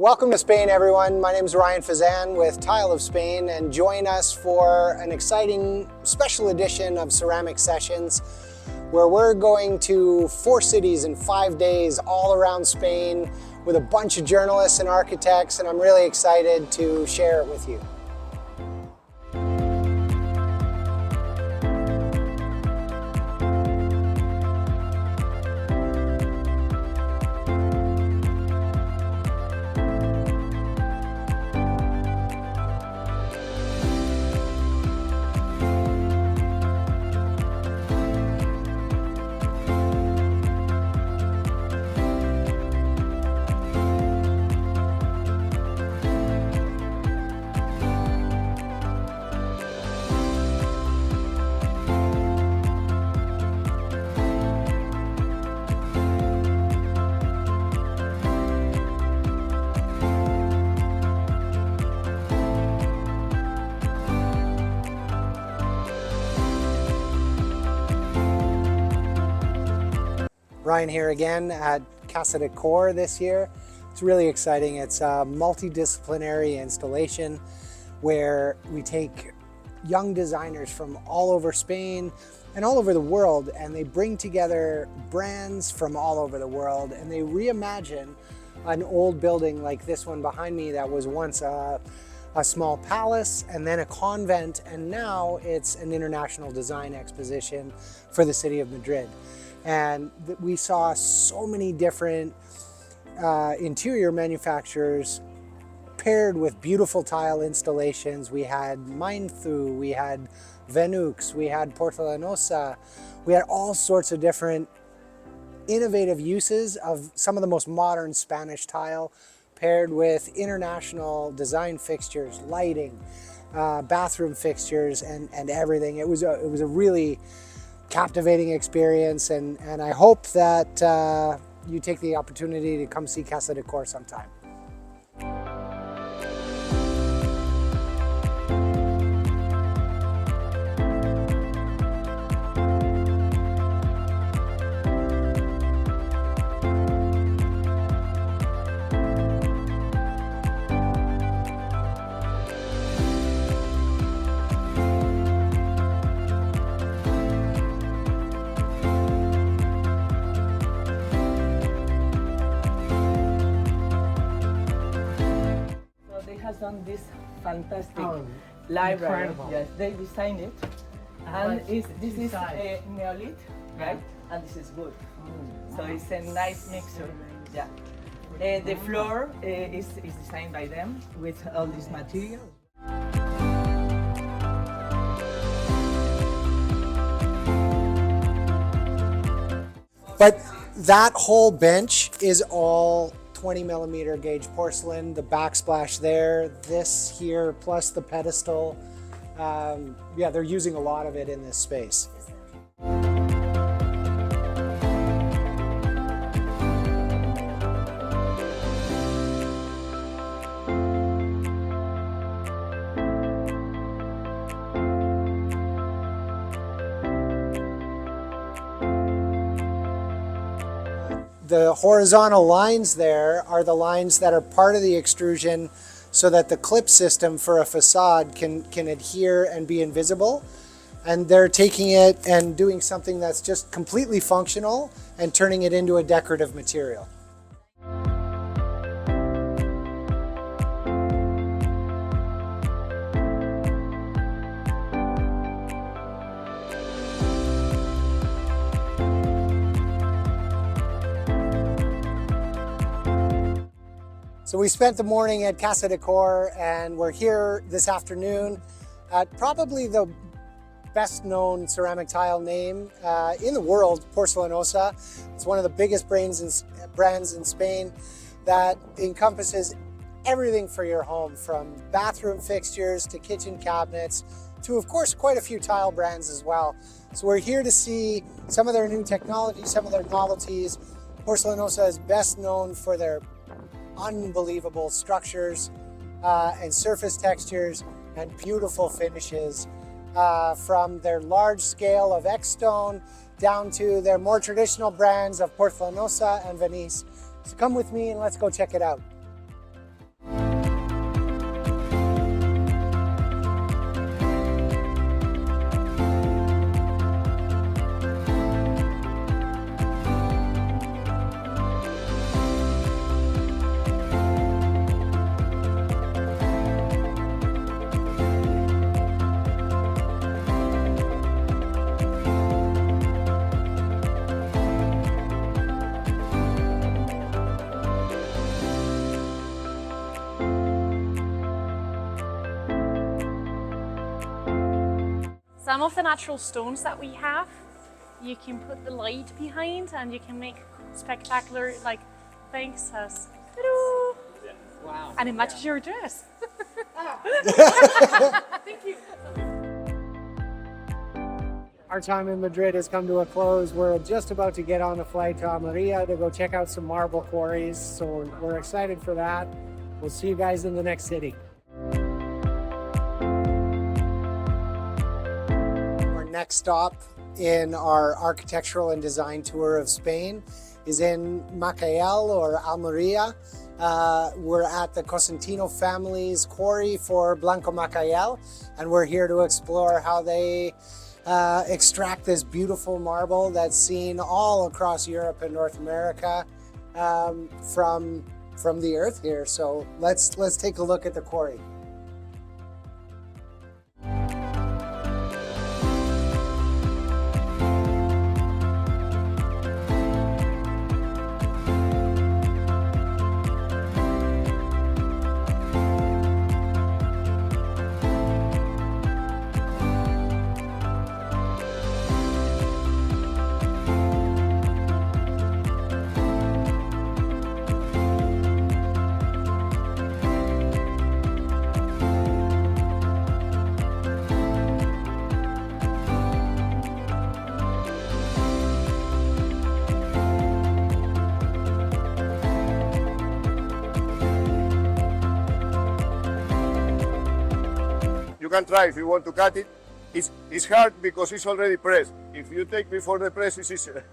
Welcome to Spain, everyone. My name is Ryan Fasan with Tile of Spain, and join us for an exciting special edition of Ceramic Sessions, where we're going to 4 cities in 5 days all around Spain with a bunch of journalists and architects, and I'm really excited to share it with you. Ryan here again at Casa de Cor this year. It's really exciting. It's a multidisciplinary installation where we take young designers from all over Spain and all over the world, and they bring together brands from all over the world, and they reimagine an old building like this one behind me that was once a small palace and then a convent, and now it's an international design exposition for the city of Madrid. And we saw so many different interior manufacturers paired with beautiful tile installations. We had Mainzu, we had Venux, we had Porcelanosa. We had all sorts of different innovative uses of some of the most modern Spanish tile paired with international design fixtures, lighting, bathroom fixtures, and everything. It was a really captivating experience, and I hope that you take the opportunity to come see Casa de Cor sometime. Has done this fantastic library. Incredible. Yes, they designed it, and this is a neolith, right? And this is wood. So it's a nice mixture. Yeah. The floor is designed by them with all this material. But that whole bench is all 20mm gauge porcelain, the backsplash there, this here, plus the pedestal. Yeah, they're using a lot of it in this space. The horizontal lines there are the lines that are part of the extrusion so that the clip system for a facade can adhere and be invisible. And they're taking it and doing something that's just completely functional and turning it into a decorative material. So we spent the morning at Casa de Cor, and we're here this afternoon at probably the best known ceramic tile name in the world, Porcelanosa. It's one of the biggest brands in Spain that encompasses everything for your home, from bathroom fixtures to kitchen cabinets to, of course, quite a few tile brands as well. So we're here to see some of their new technology, some of their novelties. Porcelanosa is best known for their unbelievable structures and surface textures and beautiful finishes, from their large scale of X-Stone down to their more traditional brands of Porcelanosa and Venix. So come with me and let's go check it out. some of the natural stones that we have, you can put the light behind and you can make spectacular like things as Wow. and it matches your dress. Thank you. Our time in Madrid has come to a close. We're just about to get on a flight to Almeria to go check out some marble quarries. So we're excited for that. We'll see you guys in the next city. Our next stop in our architectural and design tour of Spain is in Macael or Almeria. We're at the Cosentino family's quarry for Blanco Macael, and we're here to explore how they extract this beautiful marble that's seen all across Europe and North America from the earth here. So let's take a look at the quarry. You can try if you want to cut it. It's hard because it's already pressed. If you take before the press, it's easier.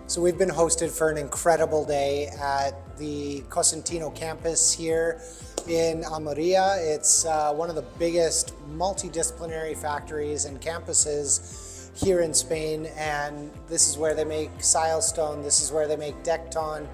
So we've been hosted for an incredible day at the Cosentino campus here in Almeria. It's one of the biggest multidisciplinary factories and campuses here in Spain, and this is where they make silestone, this is where they make Decton,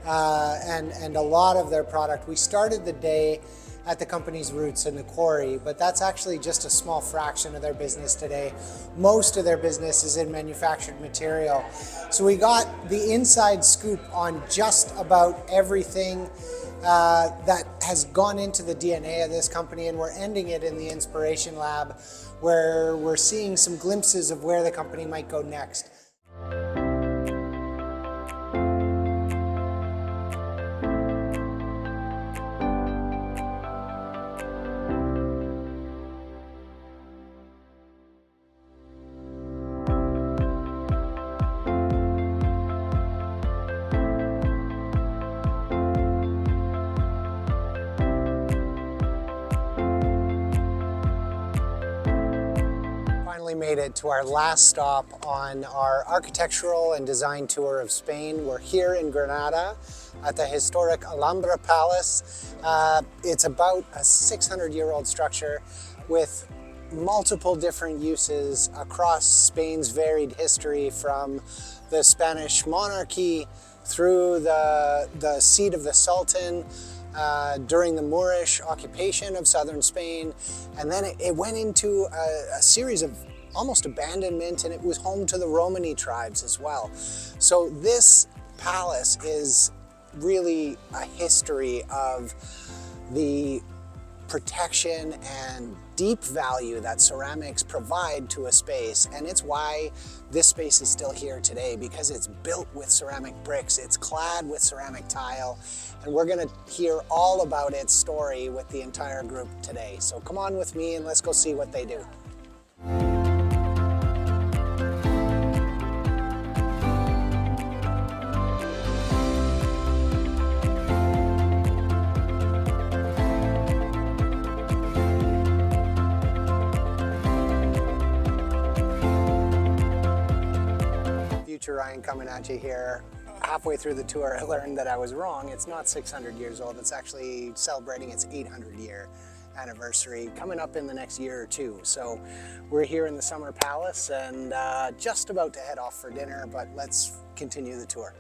and a lot of their product. We started the day at the company's roots in the quarry, but that's actually just a small fraction of their business today. Most of their business is in manufactured material. So we got the inside scoop on just about everything that has gone into the DNA of this company, and we're ending it in the Inspiration Lab, where we're seeing some glimpses of where the company might go next. Made it to our last stop on our architectural and design tour of Spain. We're here in Granada at the historic Alhambra Palace. It's about a 600-year-old structure with multiple different uses across Spain's varied history, from the Spanish monarchy through the seat of the Sultan, during the Moorish occupation of southern Spain, and then it went into a series of almost abandonment, and it was home to the Romani tribes as well. So this palace is really a history of the protection and deep value that ceramics provide to a space, and it's why this space is still here today, because it's built with ceramic bricks, it's clad with ceramic tile, and we're going to hear all about its story with the entire group today. So come on with me and let's go see what they do. Teacher Ryan coming at you here. Halfway through the tour, I learned that I was wrong. It's not 600 years old. It's actually celebrating its 800-year anniversary coming up in the next year or two. So we're here in the Summer Palace and just about to head off for dinner, but let's continue the tour.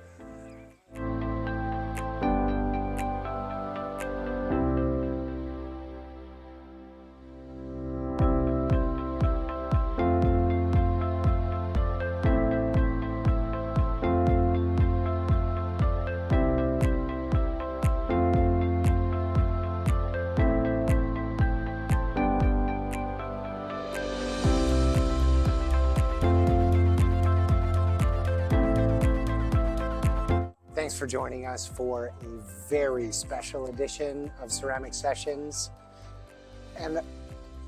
Thanks for joining us for a very special edition of Ceramic Sessions and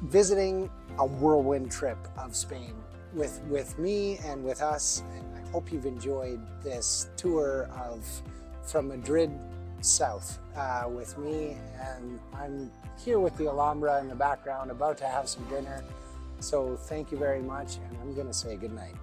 visiting a whirlwind trip of Spain with me and with us. And I hope you've enjoyed this tour from Madrid south with me, and I'm here with the Alhambra in the background about to have some dinner. So thank you very much, and I'm going to say good night.